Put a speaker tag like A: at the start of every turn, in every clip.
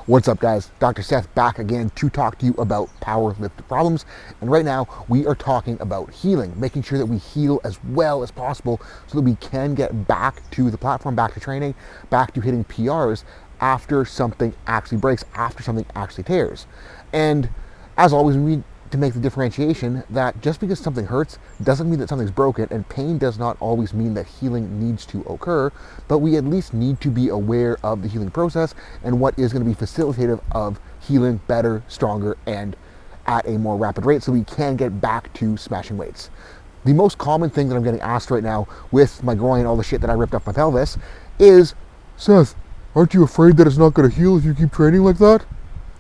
A: What's up, guys? Dr. Seth back again to talk to you about powerlifting problems. And right now we are talking about healing, making sure that we heal as well as possible so that we can get back to the platform, back to training, back to hitting PRs after something actually breaks, after something actually tears. And as always, we need to make the differentiation that just because something hurts doesn't mean that something's broken, and pain does not always mean that healing needs to occur, but we at least need to be aware of the healing process and what is going to be facilitative of healing better, stronger, and at a more rapid rate so we can get back to smashing weights. The most common thing that I'm getting asked right now with my groin, all the shit that I ripped off my pelvis, is, Seth, aren't you afraid that it's not going to heal if you keep training like that?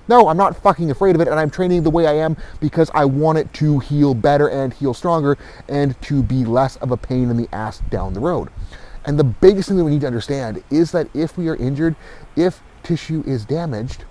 A: No, I'm not fucking afraid of it, and I'm training the way I am because I want it to heal better and heal stronger and to be less of a pain in the ass down the road. And the biggest thing that we need to understand is that if we are injured, if tissue is damaged,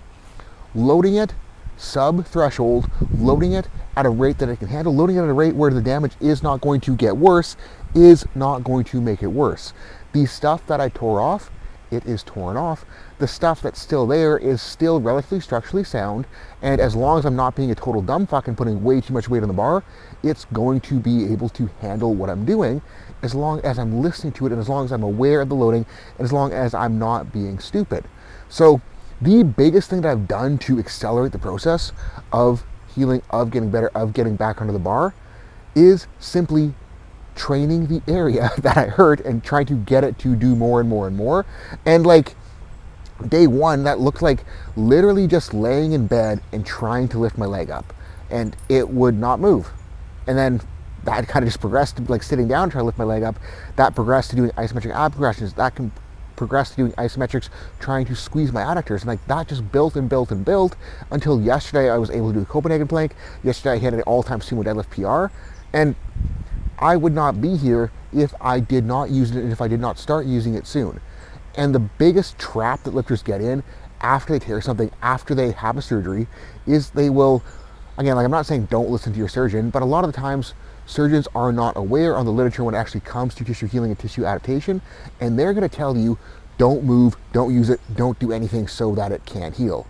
A: loading it sub-threshold, loading it at a rate that it can handle, loading it at a rate where the damage is not going to get worse, is not going to make it worse. The stuff that I tore off, it is torn off. The stuff that's still there is still relatively structurally sound, and as long as I'm not being a total dumb fuck and putting way too much weight on the bar, it's going to be able to handle what I'm doing as long as I'm listening to it, and as long as I'm aware of the loading, and as long as I'm not being stupid. So the biggest thing that I've done to accelerate the process of healing, of getting better, of getting back under the bar is simply training the area that I hurt and trying to get it to do more and more and more. And like day one, that looked like literally just laying in bed and trying to lift my leg up, and it would not move. And then that kind of just progressed to like sitting down trying to lift my leg up. That progressed to doing isometric ab progressions. That can progress to doing isometrics, trying to squeeze my adductors, and like that just built and built and built until yesterday I was able to do a Copenhagen plank. Yesterday I hit an all-time sumo deadlift PR, and I would not be here if I did not use it and if I did not start using it soon. And the biggest trap that lifters get in after they tear something, after they have a surgery, is they will, again, like I'm not saying don't listen to your surgeon, but a lot of the times surgeons are not aware on the literature when it actually comes to tissue healing and tissue adaptation, and they're going to tell you, don't move, don't use it, don't do anything so that it can't heal.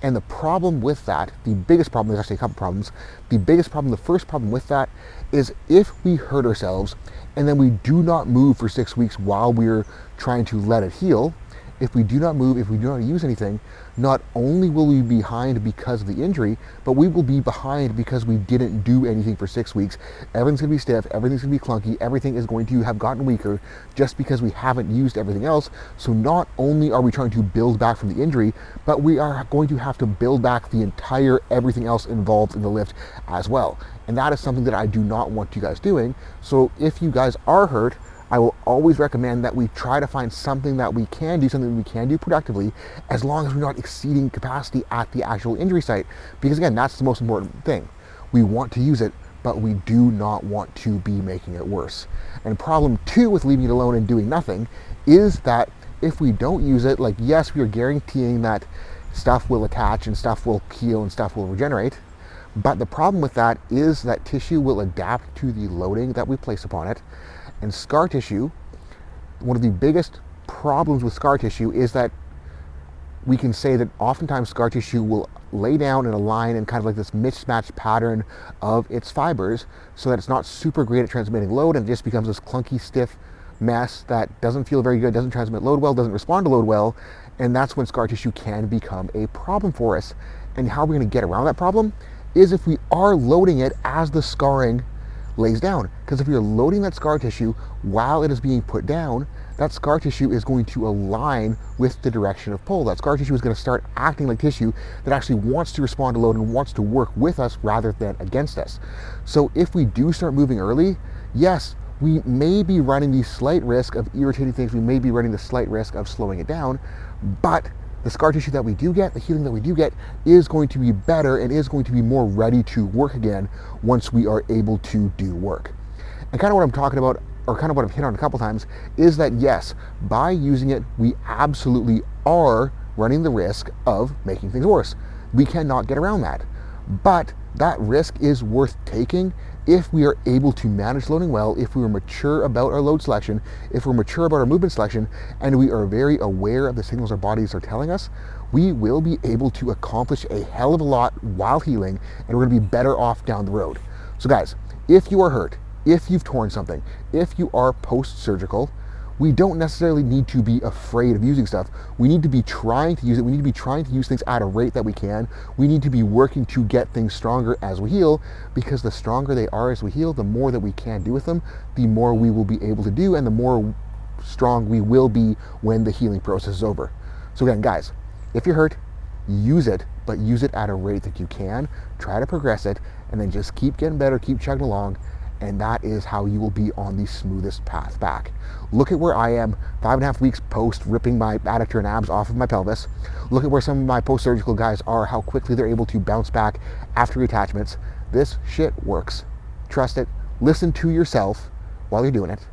A: And the problem with that, the biggest problem, there's actually a couple problems. The biggest problem, the first problem with that is if we hurt ourselves and then we do not move for 6 weeks while we're trying to let it heal, if we do not move, if we do not use anything, not only will we be behind because of the injury, but we will be behind because we didn't do anything for 6 weeks. Everything's gonna be stiff, everything's gonna be clunky, everything is going to have gotten weaker just because we haven't used everything else. So not only are we trying to build back from the injury, but we are going to have to build back the entire everything else involved in the lift as well. And that is something that I do not want you guys doing. So if you guys are hurt, I will always recommend that we try to find something that we can do, something that we can do productively, as long as we're not exceeding capacity at the actual injury site. Because again, that's the most important thing. We want to use it, but we do not want to be making it worse. And problem two with leaving it alone and doing nothing is that if we don't use it, like yes, we are guaranteeing that stuff will attach and stuff will heal and stuff will regenerate. But the problem with that is that tissue will adapt to the loading that we place upon it. And scar tissue, one of the biggest problems with scar tissue is that we can say that oftentimes scar tissue will lay down in a line in kind of like this mismatched pattern of its fibers so that it's not super great at transmitting load, and it just becomes this clunky, stiff mess that doesn't feel very good, doesn't transmit load well, doesn't respond to load well, and that's when scar tissue can become a problem for us. And how we're going to get around that problem is if we are loading it as the scarring lays down. Because if you're loading that scar tissue while it is being put down, that scar tissue is going to align with the direction of pull. That scar tissue is going to start acting like tissue that actually wants to respond to load and wants to work with us rather than against us. So if we do start moving early, yes, we may be running the slight risk of irritating things, we may be running the slight risk of slowing it down, but the scar tissue that we do get, the healing that we do get, is going to be better and is going to be more ready to work again once we are able to do work. And kind of what I'm talking about, or kind of what I've hit on a couple times, is that yes, by using it, we absolutely are running the risk of making things worse. We cannot get around that. But that risk is worth taking if we are able to manage loading well, if we are mature about our load selection, if we're mature about our movement selection, and we are very aware of the signals our bodies are telling us, we will be able to accomplish a hell of a lot while healing, and we're going to be better off down the road. So guys, if you are hurt, if you've torn something, if you are post-surgical, we don't necessarily need to be afraid of using stuff. We need to be trying to use it. We need to be trying to use things at a rate that we can. We need to be working to get things stronger as we heal, because the stronger they are as we heal, the more that we can do with them, the more we will be able to do, and the more strong we will be when the healing process is over. So again, guys, if you're hurt, use it, but use it at a rate that you can. Try to progress it, and then just keep getting better, keep chugging along, and that is how you will be on the smoothest path back. Look at where I am 5.5 weeks post ripping my adductor and abs off of my pelvis. Look at where some of my post-surgical guys are, how quickly they're able to bounce back after reattachments. This shit works. Trust it. Listen to yourself while you're doing it,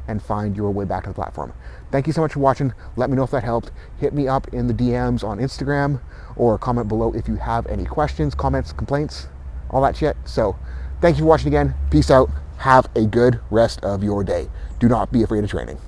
A: and find your way back to the platform. Thank you so much for watching. Let me know if that helped. Hit me up in the DMs on Instagram, or comment below if you have any questions, comments, complaints, all that shit. So thank you for watching again. Peace out. Have a good rest of your day. Do not be afraid of training.